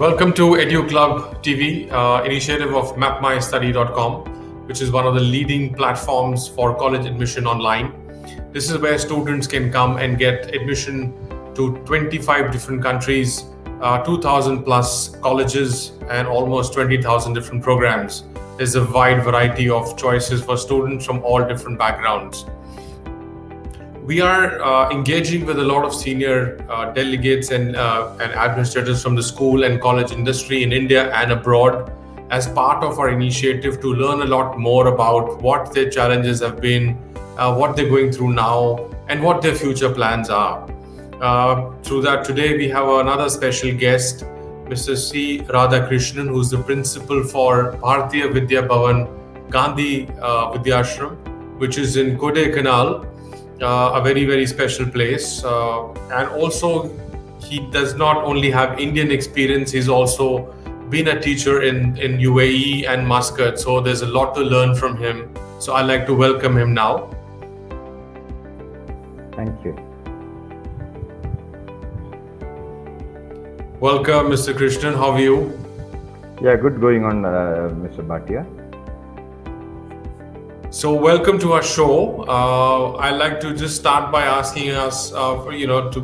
Welcome to EduClubTV, initiative of MapMyStudy.com, which is one of the leading platforms for college admission online. This is where students can come and get admission to 25 different countries, 2,000 plus colleges, and almost 20,000 different programs. There's a wide variety of choices for students from all different backgrounds. We are engaging with a lot of senior delegates and administrators from the school and college industry in India and abroad as part of our initiative to learn a lot more about what their challenges have been, what they're going through now, and what their future plans are. Through that, today we have another special guest, Mr. Radhakrishnan, who's the principal for Bhartiya Vidya Bhavan Gandhi Vidhyashram, which is in Kodaikanal. A very, very special place. And also, he does not only have Indian experience, he's also been a teacher in UAE and Muscat. So there's a lot to learn from him. So I'd like to welcome him now. Thank you. Welcome, Mr. Krishnan. How are you? Yeah, good going on, Mr. Bhatia. So welcome to our show. I'd like to just start by asking us, to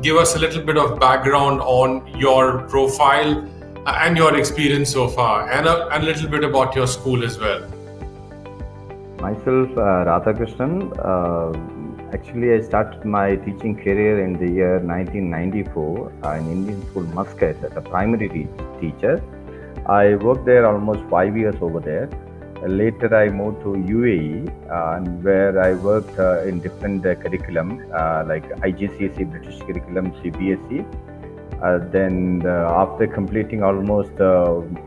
give us a little bit of background on your profile and your experience so far, and a little bit about your school as well. Myself, Radhakrishnan. Actually, I started my teaching career in the year 1994 in Indian School Muscat as a primary teacher. I worked there almost 5 years over there. Later, I moved to UAE, where I worked in different curriculum like IGCSE, British curriculum, CBSE. Then, after completing almost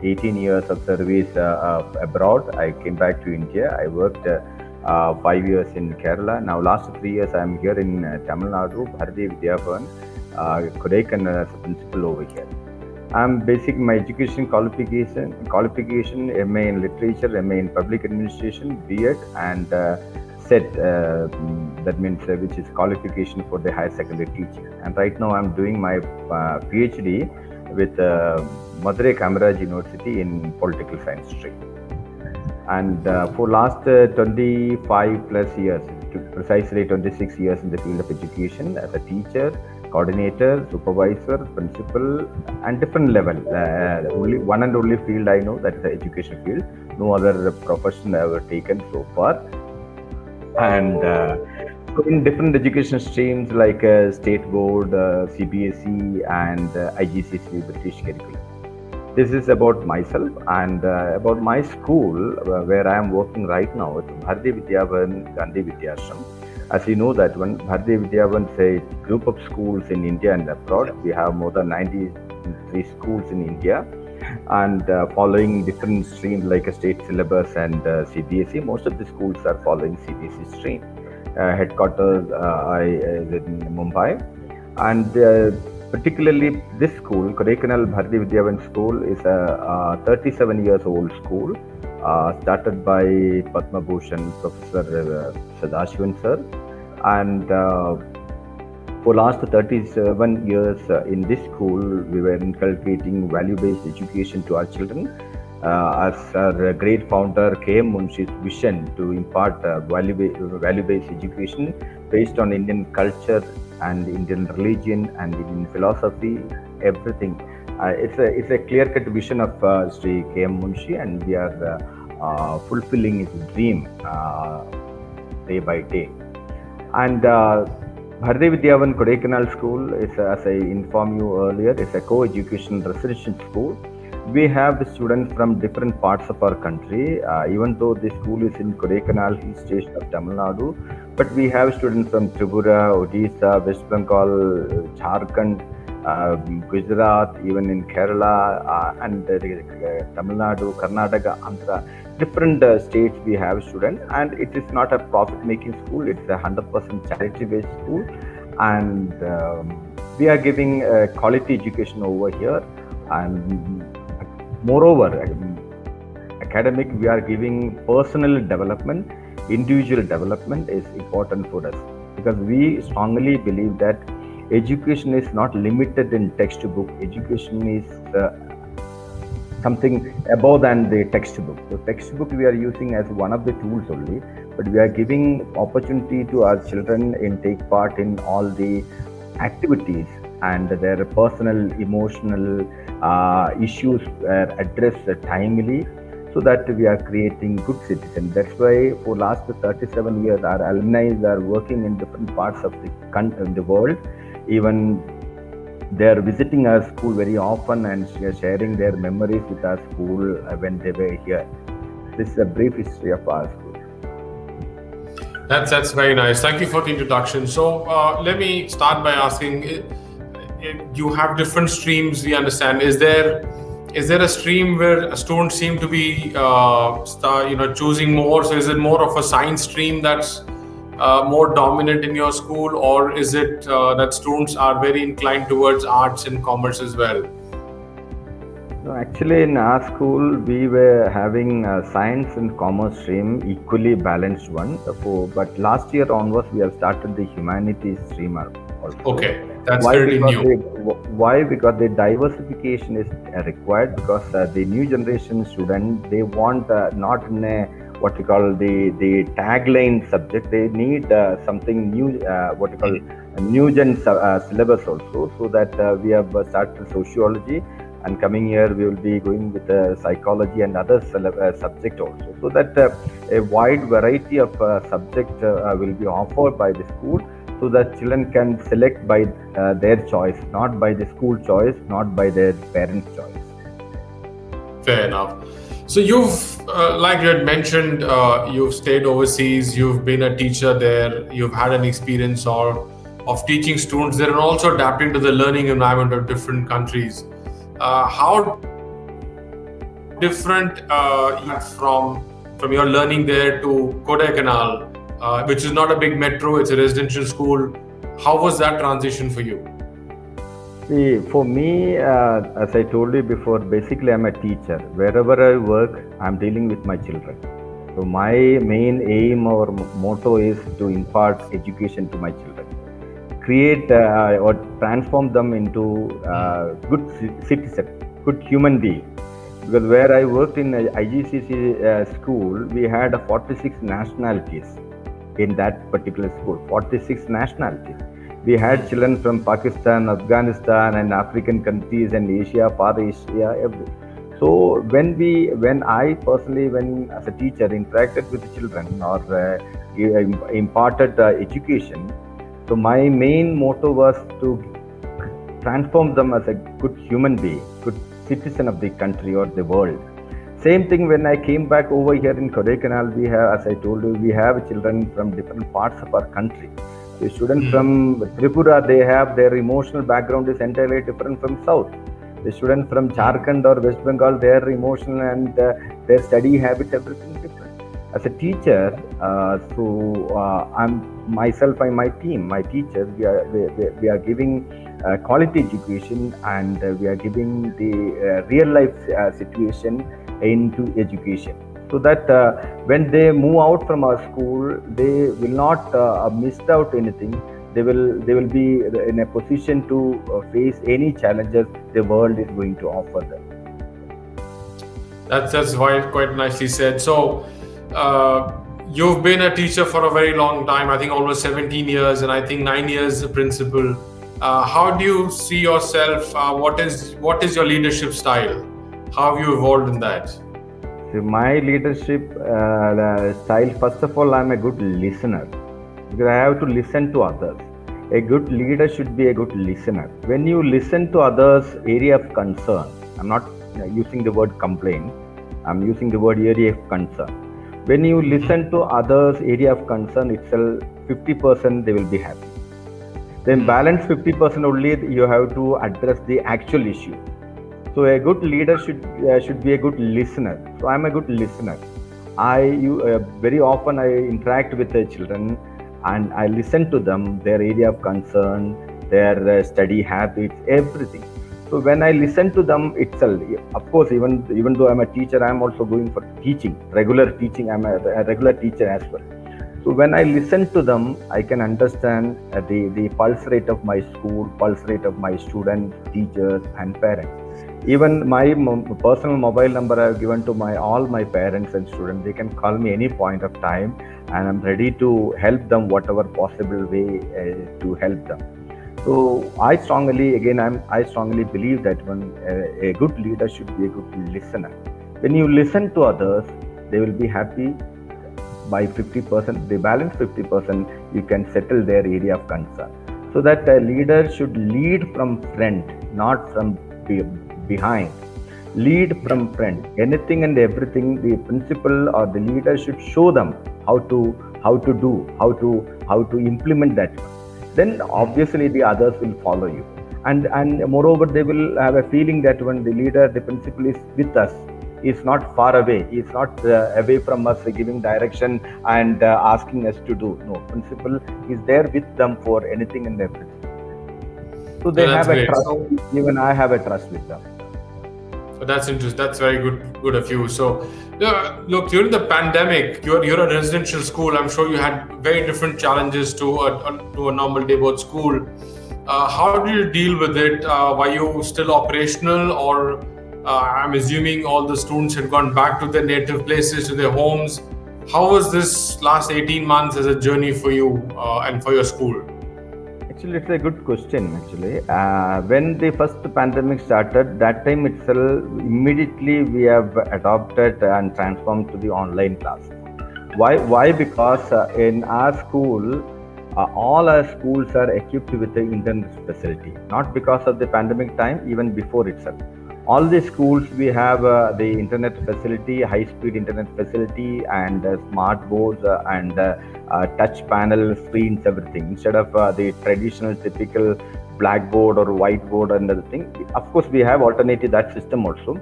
18 years of service abroad, I came back to India. I worked 5 years in Kerala. Now, last 3 years, I am here in Tamil Nadu, Bhartiya Vidya Bhavan, Kodaikanal as a principal over here. I'm basic my education qualification MA in literature, MA in public administration, B.Ed, and SET, that means which is qualification for the higher secondary teaching. And right now I'm doing my PhD with Madurai Kamaraj University in political science stream. And for last 25 plus years, precisely 26 years in the field of education as a teacher, coordinator, supervisor, principal, and different level. Only one and only field I know, that is the education field. No other profession I have ever taken so far. And in different education streams like state board, CBSE, and IGCSE British curriculum. This is about myself and about my school where I am working right now. It's Bhartiya Vidya Bhavan Gandhi Vidhyashram. As you know that when Bhartiya Vidya Bhavan is a group of schools in India and abroad, we have more than 93 schools in India, and following different streams like a state syllabus and CBSE. Most of the schools are following CBSE stream. Headquarters is in Mumbai, and particularly this school, Kodaikanal Bhartiya Vidya Bhavan School, is a 37 years old school. Started by Padma Bhushan Professor Sadashivan sir, and for last 37 years in this school we were inculcating value-based education to our children. As our great founder K.M. Munshi's vision to impart value-based education based on Indian culture and Indian religion and Indian philosophy, everything. It's a clear-cut vision of Sri K.M. Munshi, and we are fulfilling his dream day by day. And Bhartiya Vidya Bhavan Kodaikanal School is, as I informed you earlier, is a co-education residential school. We have the students from different parts of our country, even though the school is in Kodaikanal, hill station of Tamil Nadu, but we have students from Tripura, Odisha, West Bengal, Jharkhand, Gujarat, even in Kerala, and Tamil Nadu, Karnataka, Andhra, different states we have students. And it is not a profit-making school, it's a 100% charity-based school, and we are giving quality education over here. And moreover, academic, we are giving personal development, individual development is important for us, because we strongly believe that education is not limited in textbook. Education is something above than the textbook. So textbook we are using as one of the tools only, but we are giving opportunity to our children in take part in all the activities, and their personal, emotional issues are addressed timely, so that we are creating good citizens. That's why for last 37 years, our alumni are working in different parts of the world. Even they are visiting our school very often and sharing their memories with our school when they were here. This is a brief history of our school. That's very nice. Thank you for the introduction. So let me start by asking, you have different streams, we understand. Is there a stream where students seem to be choosing more? So is it more of a science stream that's more dominant in your school, or is it that students are very inclined towards arts and commerce as well? No, actually, in our school, we were having a science and commerce stream, equally balanced one. But last year onwards, we have started the humanities stream also. Okay, that's fairly new. Why? Because the diversification is required, because the new generation student, they want not in a what we call the tagline subject. They need something new, what we call a new gen syllabus also. So that we have started sociology, and coming year we will be going with psychology and other subject also. So that a wide variety of subject will be offered by the school, so that children can select by their choice, not by the school choice, not by their parents' choice. Fair enough. So you've, like you had mentioned, you've stayed overseas, you've been a teacher there, you've had an experience of teaching students there and also adapting to the learning environment of different countries. How different from your learning there to Kodaikanal, which is not a big metro, it's a residential school. How was that transition for you? See, for me, as I told you before, basically I'm a teacher. Wherever I work, I'm dealing with my children. So my main aim or motto is to impart education to my children, create or transform them into good citizen, good human being. Because where I worked in IGCC school, we had 46 nationalities in that particular school. 46 nationalities. We had children from Pakistan, Afghanistan, and African countries, and Asia, Far Asia, everything. So when I personally, as a teacher, interacted with the children or imparted education, so my main motto was to transform them as a good human being, good citizen of the country or the world. Same thing when I came back over here in Kodaikanal, we have, as I told you, we have children from different parts of our country. The students from Tripura, they have their emotional background is entirely different from South. The students from Jharkhand or West Bengal, their emotional and their study habits, everything different. As a teacher, I'm myself and my team, my teachers, we are giving quality education, and we are giving the real life situation into education. So that when they move out from our school, they will not miss out anything. They will be in a position to face any challenges the world is going to offer them. That's quite nicely said. So you've been a teacher for a very long time. I think almost 17 years, and I think 9 years a principal. How do you see yourself? What is your leadership style? How have you evolved in that? My leadership style, first of all, I'm a good listener, because I have to listen to others. A good leader should be a good listener. When you listen to others' area of concern, I'm not using the word complaint, I'm using the word area of concern. When you listen to others' area of concern itself, 50% they will be happy. Then balance 50% only, you have to address the actual issue. So a good leader should be a good listener. So I'm a good listener. Very often I interact with the children and I listen to them, their area of concern, their study habits, everything. So when I listen to them itself, of course, even though I'm a teacher, I'm also going for teaching, regular teaching. I'm a regular teacher as well. So when I listen to them, I can understand the pulse rate of my school, pulse rate of my students, teachers, and parents. Even my personal mobile number I have given to all my parents and students. They can call me any point of time, and I'm ready to help them whatever possible way to help them. So I strongly believe that a good leader should be a good listener. When you listen to others, they will be happy by 50%. The balance 50%, you can settle their area of concern. So that a leader should lead from front, not from behind. Lead from front. Anything and everything, the principal or the leader should show them how to do, how to implement that. Then obviously the others will follow you. And moreover, they will have a feeling that when the leader, the principal is with us, is not far away, is not away from us, giving direction and asking us to do. No, principal is there with them for anything and everything. So they have a trust. Even I have a trust with them. So that's interesting. That's very good of you. So look, during the pandemic, you're a residential school. I'm sure you had very different challenges to a normal day board school. How did you deal with it? Were you still operational, or I'm assuming all the students had gone back to their native places, to their homes? How was this last 18 months as a journey for you and for your school? Actually, it's a good question. Actually, when the first pandemic started, that time itself, immediately we have adopted and transformed to the online class. Why? Because in our school, all our schools are equipped with the internet facility. Not because of the pandemic time, even before itself. All the schools we have the internet facility, high-speed internet facility, and smart boards and touch panel screens, everything. Instead of the traditional typical blackboard or whiteboard and other thing, of course we have alternative that system also.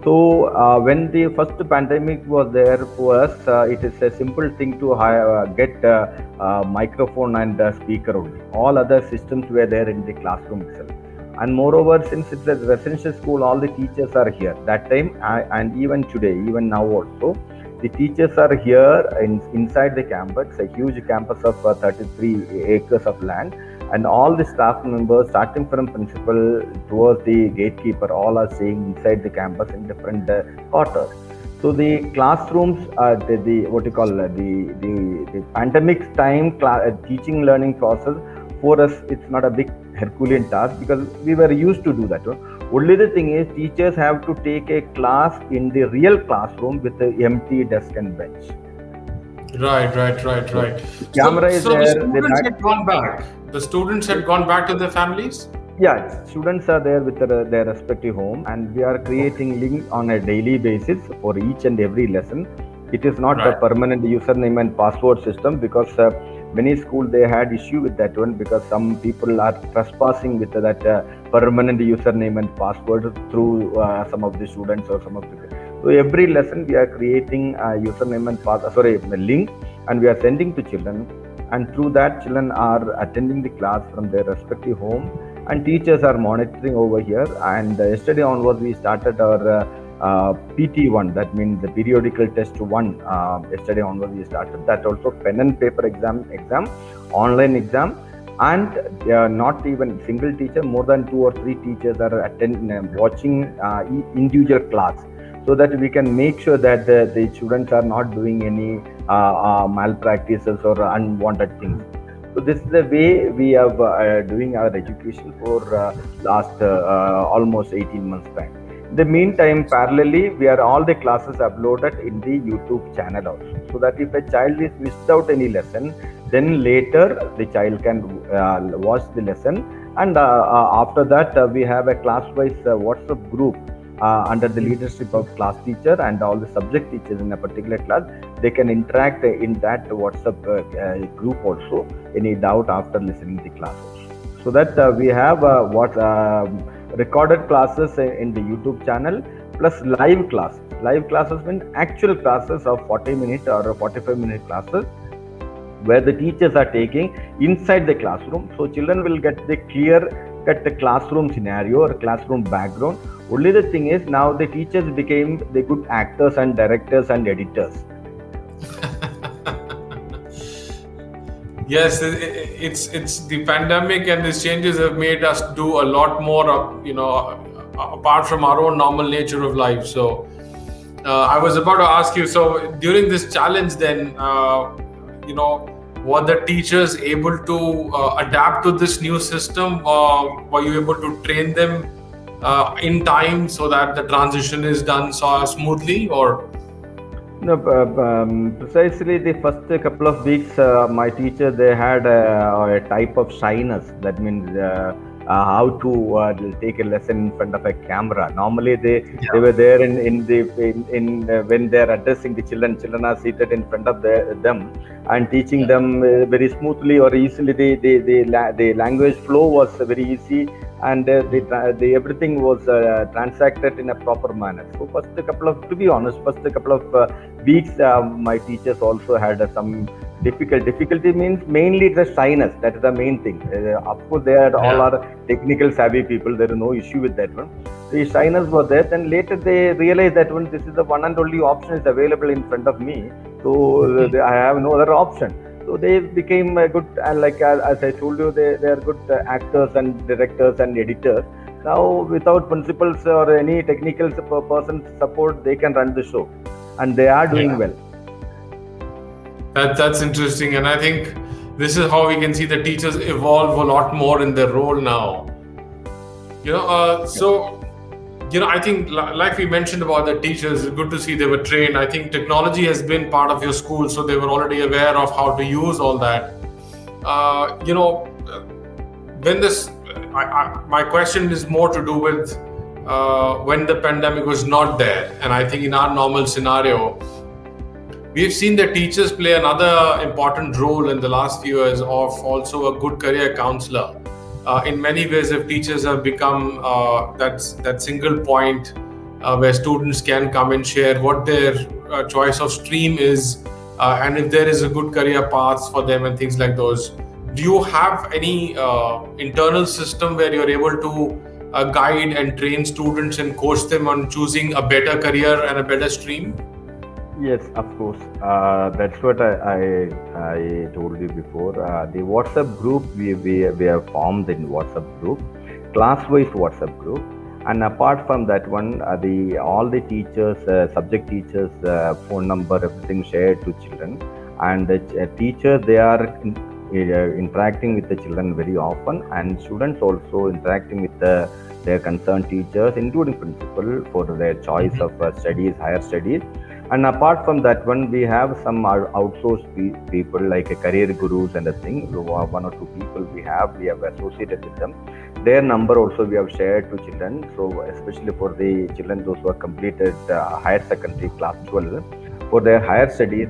So when the first pandemic was there for us, it is a simple thing to get microphone and speaker only. All other systems were there in the classroom itself. And moreover, since it's a residential school, all the teachers are here. That time and even today, even now also, the teachers are here inside the campus, a huge campus of 33 acres of land. And all the staff members, starting from principal towards the gatekeeper, all are staying inside the campus in different quarters. So the classrooms, the pandemic time teaching learning process, for us, it's not a big Herculean task because we were used to do that. Only the thing is, teachers have to take a class in the real classroom with the empty desk and bench. Right. Camera is there. The students had gone back. The students had gone back to their families? Yeah, students are there with their respective home, and we are creating links on a daily basis for each and every lesson. It is not a permanent username and password system because many schools they had issue with that one because some people are trespassing with that permanent username and password through some of the students or some of the. So every lesson we are creating a username and a link, and we are sending to children, and through that children are attending the class from their respective home, and teachers are monitoring over here. And yesterday onwards we started our PT1, that means the periodical test 1. Yesterday onwards we started that also, pen and paper exam, online exam, and not even single teacher, more than 2 or 3 teachers are watching individual class, so that we can make sure that the students are not doing any malpractices or unwanted things. So this is the way we are doing our education for last almost 18 months time. In the meantime, parallelly, we are all the classes uploaded in the YouTube channel also, so that if a child is missed out any lesson, then later the child can watch the lesson. And after that, we have a class-wise WhatsApp group under the leadership of class teacher and all the subject teachers in a particular class. They can interact in that WhatsApp group also, any doubt after listening to the class also. So that we have recorded classes in the YouTube channel plus live classes. Live classes mean actual classes of 40-minute or 45-minute classes where the teachers are taking inside the classroom. So children will get the classroom scenario or classroom background. Only the thing is, now the teachers became the good actors and directors and editors. Yes, it's the pandemic and these changes have made us do a lot more, apart from our own normal nature of life. So I was about to ask you. So during this challenge, then were the teachers able to adapt to this new system? Were you able to train them in time so that the transition is done so smoothly, or? No, precisely the first couple of weeks, my teacher, they had a type of shyness. That means how to take a lesson in front of a camera. Normally, they were there when they are addressing the children. Children are seated in front of them and teaching them very smoothly or easily. The language flow was very easy, and everything was transacted in a proper manner. So to be honest, first couple of weeks, my teachers also had some difficulty means mainly the shyness. That is the main thing. Of course, they are all are technical savvy people. There is no issue with that one. The shyness was there. Then later they realized that one, this is the one and only option is available in front of me. So I have no other option. So they became good, and like as I told you, they are good actors and directors and editors. Now, without principals or any technical person's support, they can run the show, and they are doing well. That's interesting, and I think this is how we can see the teachers evolve a lot more in their role now. I think like we mentioned about the teachers, it's good to see they were trained. I think technology has been part of your school, so they were already aware of how to use all that. My question is more to do with when the pandemic was not there, and I think in our normal scenario, we've seen that teachers play another important role in the last few years of also a good career counselor. In many ways, if teachers have become that single point where students can come and share what their choice of stream is, and if there is a good career path for them and things like those. Do you have any internal system where you're able to guide and train students and coach them on choosing a better career and a better stream? Yes, of course. That's what I told you before. The WhatsApp group, we have formed in WhatsApp group, class-wise WhatsApp group. And apart from that one, all the teachers, subject teachers, phone number, everything shared to children. And the teacher, they are interacting with the children very often, and students also interacting with their concerned teachers, including principal, for their choice of studies, higher studies. And apart from that one, we have some outsourced people like a career gurus and a thing. One or two people we have associated with them. Their number also we have shared to children. So especially for the children, those who have completed higher secondary class 12, for their higher studies,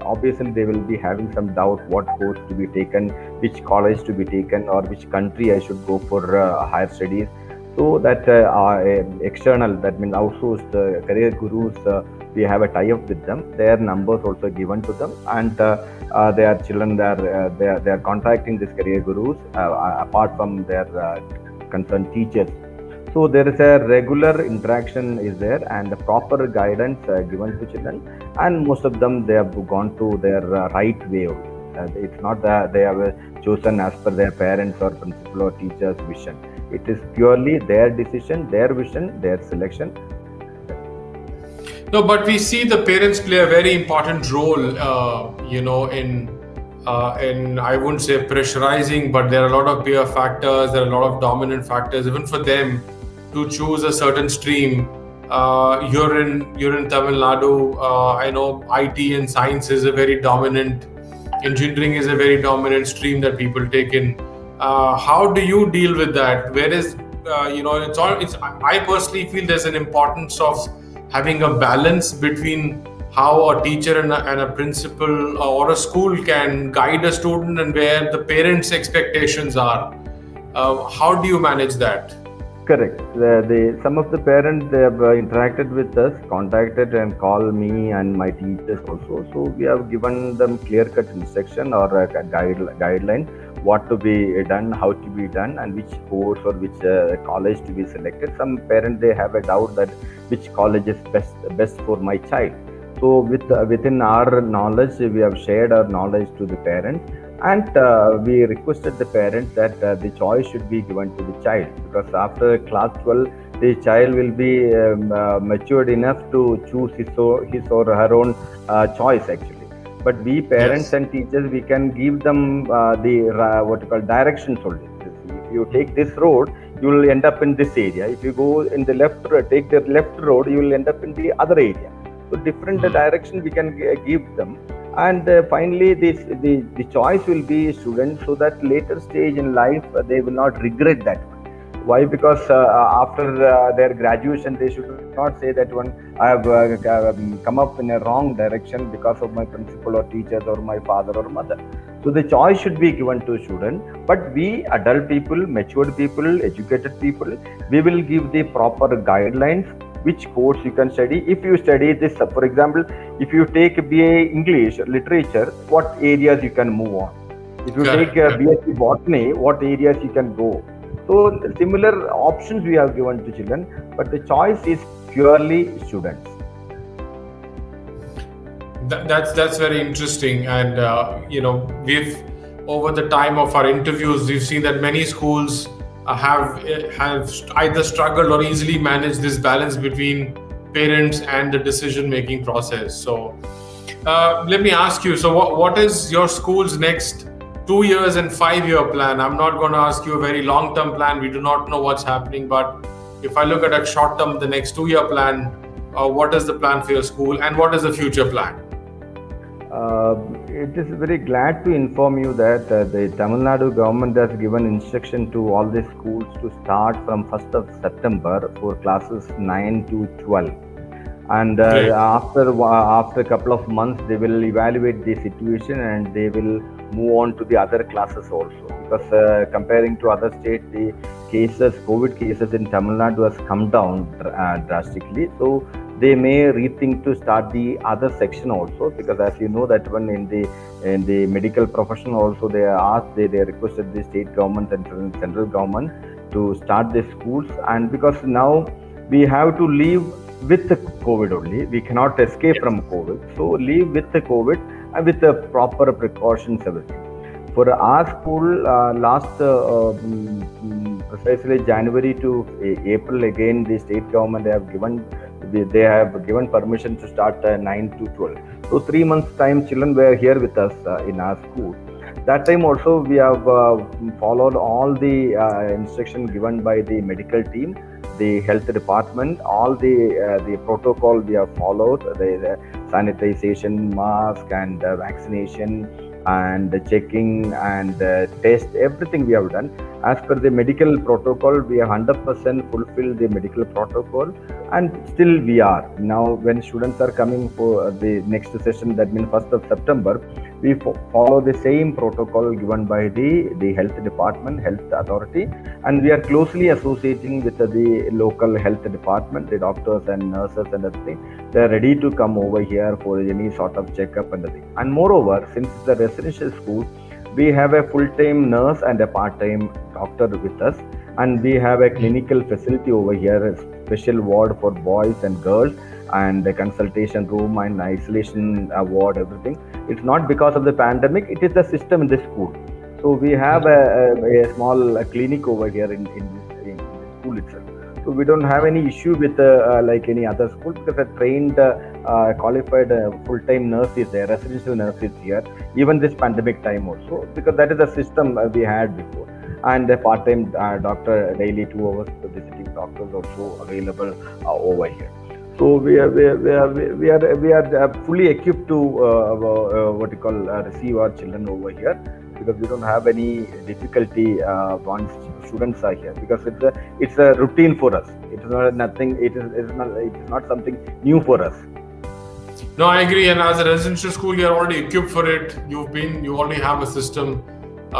obviously they will be having some doubt what course to be taken, which college to be taken, or which country I should go for higher studies. So that external, that means outsourced career gurus, we have a tie-up with them. Their numbers also given to them, and their children, they are contacting these career gurus apart from their concerned teachers. So there is a regular interaction is there, and the proper guidance given to children, and most of them, they have gone to their right way. It's not that they have chosen as per their parents or principal or teacher's vision. It is purely their decision, their vision, their selection. No, but we see the parents play a very important role, in I wouldn't say pressurizing, but there are a lot of peer factors, there are a lot of dominant factors, even for them to choose a certain stream. You're in Tamil Nadu. I know IT and science is a very dominant, engineering is a very dominant stream that people take in. How do you deal with that? Whereas, I personally feel there's an importance of having a balance between how a teacher and a principal or a school can guide a student and where the parents' expectations are. How do you manage that? Correct. Some of the parents, they have interacted with us, contacted and called me and my teachers also. So we have given them clear-cut instruction or a guideline, what to be done, how to be done, and which course or which college to be selected. Some parents, they have a doubt that which college is best for my child. So within our knowledge, we have shared our knowledge to the parents. And we requested the parents that the choice should be given to the child, because after class 12, the child will be matured enough to choose his or her own choice actually. But we parents Yes. and teachers, we can give them the what you call directions only. If you take this road, you will end up in this area. If you go in the left, take the left road, you will end up in the other area. So different direction we can give them. And finally the choice will be students, so that later stage in life they will not regret that one. Why? Because after their graduation, they should not say that one, I have come up in a wrong direction because of my principal or teachers or my father or mother. So the choice should be given to student. But we adult people, matured people, educated people, we will give the proper guidelines which course you can study. If you study this, for example, if you take BA English literature, what areas you can move on. If you take Correct. BSc botany, what areas you can go. So similar options we have given to children, but the choice is purely students. That's very interesting, and we've over the time of our interviews, we've seen that many schools have either struggled or easily managed this balance between parents and the decision making process. So let me ask you, so what is your school's next 2 years and 5 year plan? I'm not going to ask you a very long term plan, we do not know what's happening, but if I look at a short term, the next 2 year plan, what is the plan for your school and what is the future plan? It is very glad to inform you that the Tamil Nadu government has given instruction to all the schools to start from 1st of September for classes 9 to 12. And Great. after a couple of months, they will evaluate the situation and they will move on to the other classes also. Because comparing to other states, the COVID cases in Tamil Nadu has come down drastically. So they may rethink to start the other section also, because as you know that one in the medical profession also, they requested the state government and central government to start the schools. And because now we have to live with the COVID only, we cannot escape from COVID, so live with the COVID and with the proper precautions, everything. For our school, last precisely January to April, again the state government they have given permission to start 9 to 12. So 3 months time, children were here with us in our school. That time also we have followed all the instruction given by the medical team, the health department, all the protocol we have followed, the sanitization, mask and vaccination and the checking and test, everything we have done. As per the medical protocol, we have 100% fulfilled the medical protocol, and still we are. Now when students are coming for the next session, that means 1st of September, we follow the same protocol given by the health department, health authority, and we are closely associating with the local health department, the doctors and nurses and everything. They are ready to come over here for any sort of checkup and everything. And moreover, since it's a residential school, we have a full-time nurse and a part-time doctor with us, and we have a clinical facility over here, a special ward for boys and girls, and a consultation room and isolation ward, everything. It's not because of the pandemic, it is the system in the school. So we have a small clinic over here in the school itself. So we don't have any issue with like any other school, because a trained, qualified full-time nurse is there, residential nurse is here, even this pandemic time also, because that is the system we had before. And a part-time doctor, daily 2 hours visiting doctors also available over here. So we are fully equipped to what you call receive our children over here, because we don't have any difficulty once students are here, because it's a routine for us. It is not nothing. It is not something new for us. No, I agree. And as a residential school, you're already equipped for it. You already have a system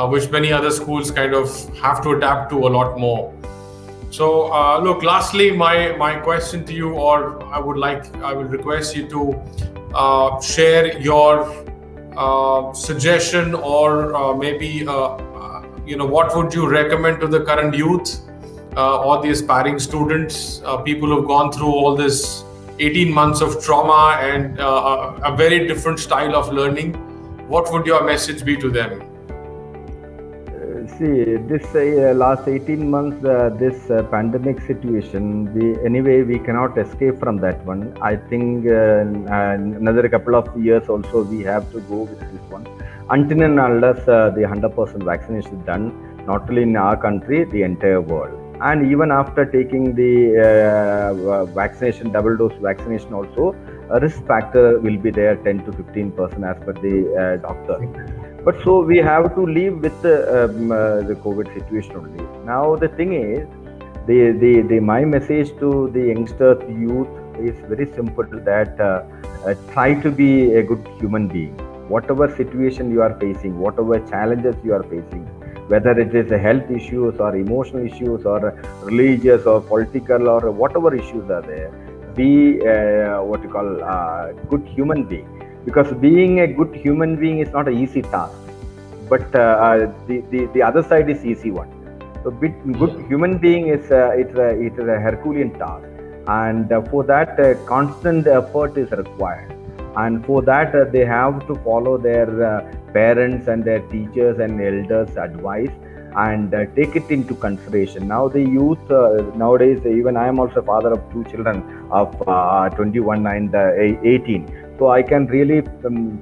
which many other schools kind of have to adapt to a lot more. So, look, lastly, my question to you, or I will request you to share your suggestion, or maybe what would you recommend to the current youth or the aspiring students, people who've gone through all this 18 months of trauma and a very different style of learning. What would your message be to them? See, this last 18 months, this pandemic situation, anyway, we cannot escape from that one. I think another couple of years also, we have to go with this one. Until and unless the 100% vaccination is done, not only in our country, the entire world. And even after taking the vaccination, double dose vaccination also, a risk factor will be there 10 to 15% as per the doctor. But so we have to live with the COVID situation only. Now the thing is, my message to the youngsters, youth is very simple, that try to be a good human being. Whatever situation you are facing, whatever challenges you are facing, whether it is a health issues or emotional issues or religious or political or whatever issues are there, be what you call good human being. Because being a good human being is not an easy task, but the other side is easy one. So good human being is it is a Herculean task, and for that constant effort is required. And for that they have to follow their parents and their teachers and elders' advice and take it into consideration. Now the youth nowadays, even I am also father of two children of 21 and 18. So I can really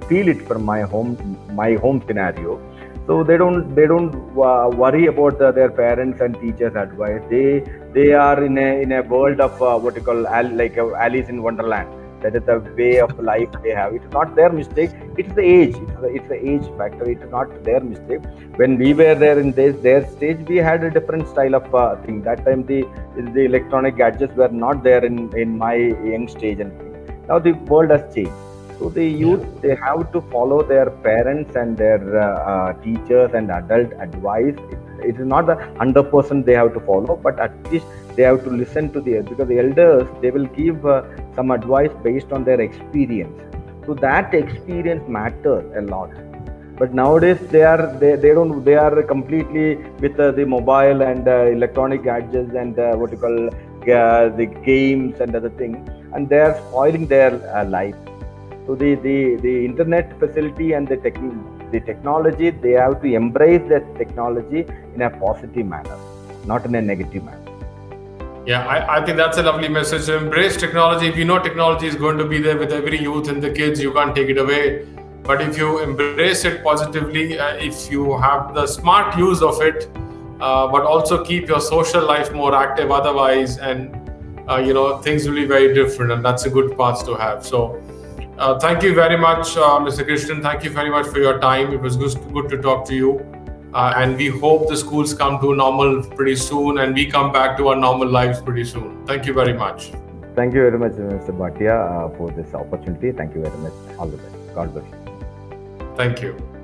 feel it from my home scenario. So they don't worry about their parents and teachers' advice. They are in a world of what you call like Alice in Wonderland. That is the way of life they have. It's not their mistake. It's the age. It's the age factor. It's not their mistake. When we were there in their stage, we had a different style of thing. That time the electronic gadgets were not there in my young stage and thing. Now the world has changed. So the youth, they have to follow their parents and their teachers and adult advice. It is not the 100% they have to follow, but at least they have to listen to because the elders, they will give some advice based on their experience. So that experience matters a lot. But nowadays they are completely with the mobile and electronic gadgets and what you call the games and other things, and they are spoiling their life. So the internet facility and the technology, they have to embrace that technology in a positive manner, not in a negative manner. Yeah, I think that's a lovely message. So embrace technology. If you know technology is going to be there with every youth and the kids, you can't take it away. But if you embrace it positively, if you have the smart use of it, but also keep your social life more active otherwise, and things will be very different, and that's a good path to have. So thank you very much, Mr. Krishnan. Thank you very much for your time. It was good to talk to you. And we hope the schools come to normal pretty soon and we come back to our normal lives pretty soon. Thank you very much. Thank you very much, Mr. Bhartiya, for this opportunity. Thank you very much. All the best. God bless you. Thank you.